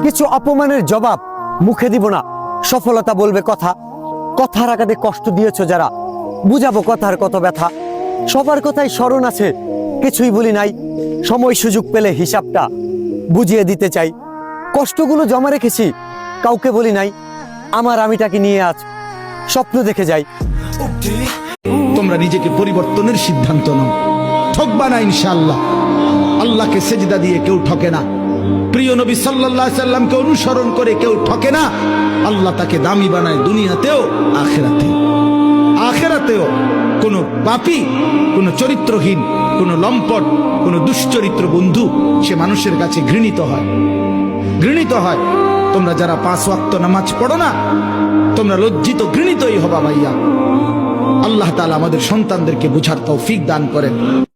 কিছু অপমানের জবাব মুখে দিব না, সফলতা বলবে কথা। কথার আঘাতে কষ্ট দিয়েছ যারা, বুঝাবো কথার কত ব্যথা। সবার কথাই স্মরণ আছে, কিছুই বলি নাই। সময় সুযোগ পেলে হিসাবটা বুঝিয়ে দিতে চাই। কষ্টগুলো জমা রেখেছি, কাউকে বলি নাই। আমার আমিটাকে নিয়ে আজ স্বপ্ন দেখে যাই। তোমরা নিজেকে পরিবর্তনের সিদ্ধান্ত নাও, ঠকবা না ইনশাআল্লাহ। আল্লাহকে সেজদা দিয়ে কেউ ঠকে না, প্রিয় নবী সাল্লাল্লাহু আলাইহি সাল্লামকে অনুসরণ করে কেউ ঠকে না। আল্লাহ তাকে দামি বানায় দুনিয়াতেও আখিরাতেও। আখিরাতেও কোনো পাপী, কোনো চরিত্রহীন, কোনো লম্পট, কোনো দুশ্চরিত্র বন্ধু সে মানুষের কাছে ঘৃণিত হয়, ঘৃণিত হয়। তোমরা যারা 5 ওয়াক্ত নামাজ পড়ো না, তোমরা লজ্জিত ঘৃণিতই হবা ভাইয়া। আল্লাহ তাআলা আমাদের সন্তানদেরকে বুঝার তৌফিক দান করেন।